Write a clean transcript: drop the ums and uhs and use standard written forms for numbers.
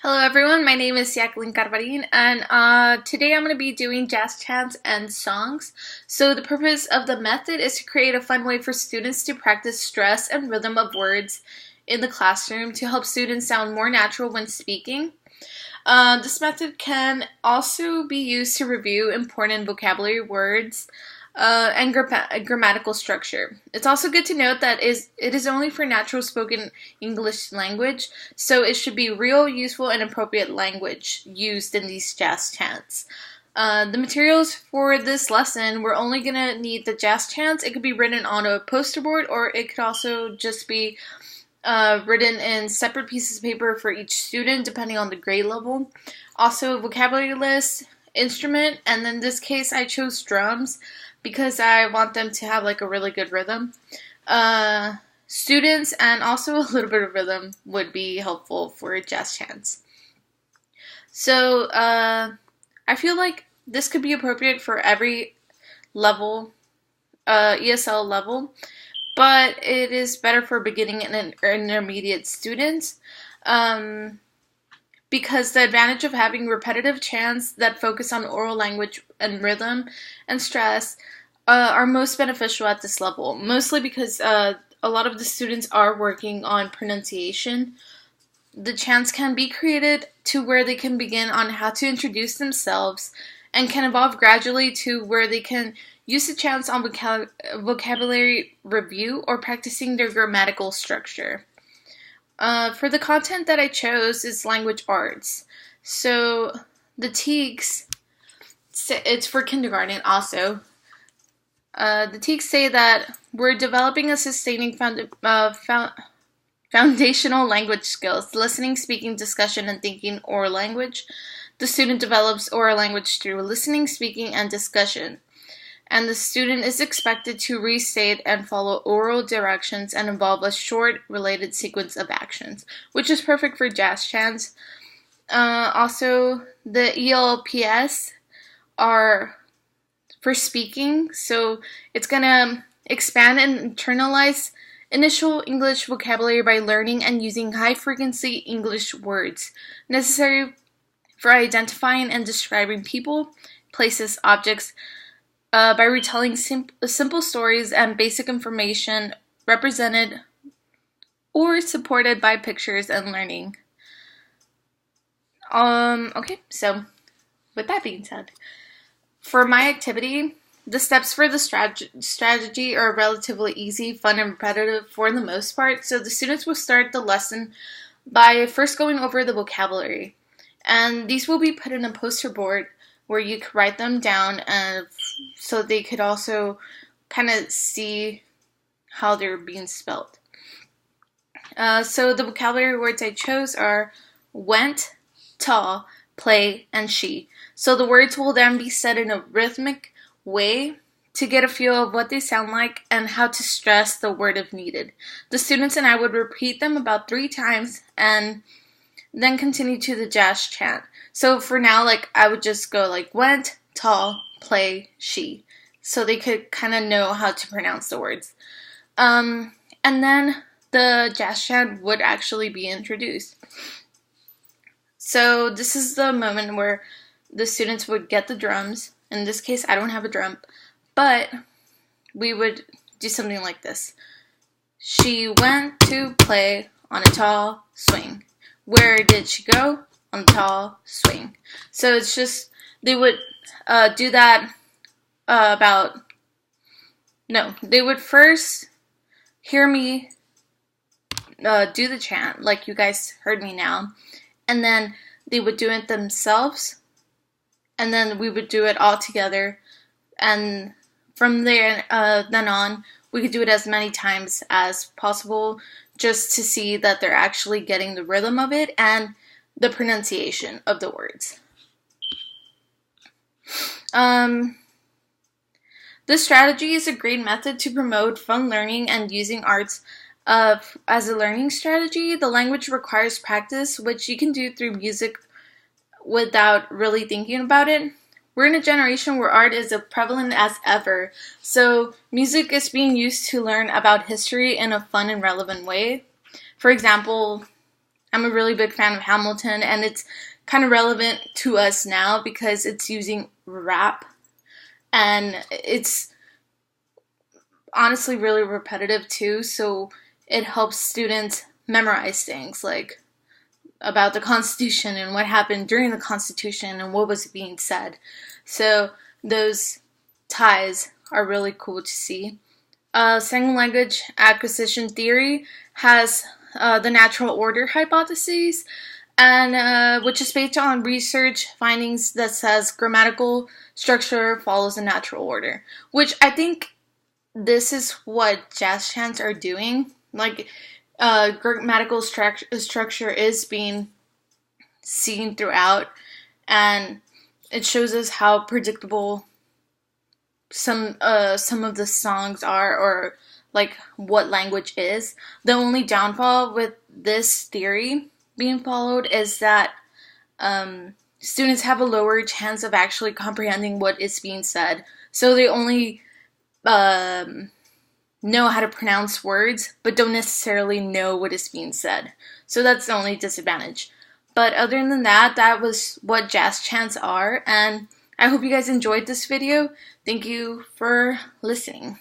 Hello everyone, my name is Jacqueline Carvarin, and today I'm going to be doing jazz chants and songs. So the purpose of the method is to create a fun way for students to practice stress and rhythm of words in the classroom to help students sound more natural when speaking. This method can also be used to review important vocabulary words and grammatical structure. It's also good to note that it is only for natural spoken English language, so it should be real, useful, and appropriate language used in these jazz chants. The materials for this lesson, we're only going to need the jazz chants. It could be written on a poster board, or it could also just be written in separate pieces of paper for each student, depending on the grade level. Also, vocabulary list, instrument, and in this case, I chose drums because I want them to have like a really good rhythm. Students and also a little bit of rhythm would be helpful for jazz chants. So I feel like this could be appropriate for every level, ESL level, but it is better for beginning and intermediate students because the advantage of having repetitive chants that focus on oral language and rhythm and stress are most beneficial at this level, mostly because a lot of the students are working on pronunciation. The chants can be created to where they can begin on how to introduce themselves and can evolve gradually to where they can use the chants on vocabulary review or practicing their grammatical structure. For the content that I chose is language arts. So the TEAGs, it's for kindergarten also. The TEAGs say that we're developing a sustaining foundational language skills, listening, speaking, discussion, and thinking oral language. The student develops oral language through listening, speaking, and discussion. And the student is expected to restate and follow oral directions and involve a short, related sequence of actions, which is perfect for jazz chants. Also, the ELPS are for speaking, so it's going to expand and internalize initial English vocabulary by learning and using high-frequency English words necessary for identifying and describing people, places, objects, by retelling simple stories and basic information represented or supported by pictures and learning. Okay, so with that being said, for my activity, the steps for the strategy are relatively easy, fun, and repetitive for the most part. So the students will start the lesson by first going over the vocabulary. And these will be put in a poster board where you could write them down so they could also kind of see how they're being spelled. So the vocabulary words I chose are went, tall, play, and she. So the words will then be said in a rhythmic way to get a feel of what they sound like and how to stress the word if needed. The students and I would repeat them about 3 times and then continue to the jazz chant. So for now, like I would just go like went, tall, play, she. So they could kind of know how to pronounce the words. And then the jazz chant would actually be introduced. So this is the moment where the students would get the drums. In this case, I don't have a drum, but we would do something like this. She went to play on a tall swing. Where did she go? On the tall swing. So it's just, they would do that they would first hear me do the chant, like you guys heard me now, and then they would do it themselves, and then we would do it all together, and from there, then on, we could do it as many times as possible, just to see that they're actually getting the rhythm of it and the pronunciation of the words. This strategy is a great method to promote fun learning and using arts as a learning strategy. The language requires practice, which you can do through music without really thinking about it. We're in a generation where art is as prevalent as ever, so music is being used to learn about history in a fun and relevant way. For example, I'm a really big fan of Hamilton, and it's kind of relevant to us now because it's using rap, and it's honestly really repetitive too, so it helps students memorize things like about the Constitution and what happened during the Constitution and what was being said. So those ties are really cool to see. Second language acquisition theory has the natural order hypothesis, and which is based on research findings that says grammatical structure follows a natural order, which I think this is what jazz chants are doing. Like, grammatical structure is being seen throughout, and it shows us how predictable some of the songs are, or like what language is. The only downfall with this theory being followed is that students have a lower chance of actually comprehending what is being said. So they only know how to pronounce words, but don't necessarily know what is being said. So that's the only disadvantage. But other than that, that was what jazz chants are, and I hope you guys enjoyed this video. Thank you for listening.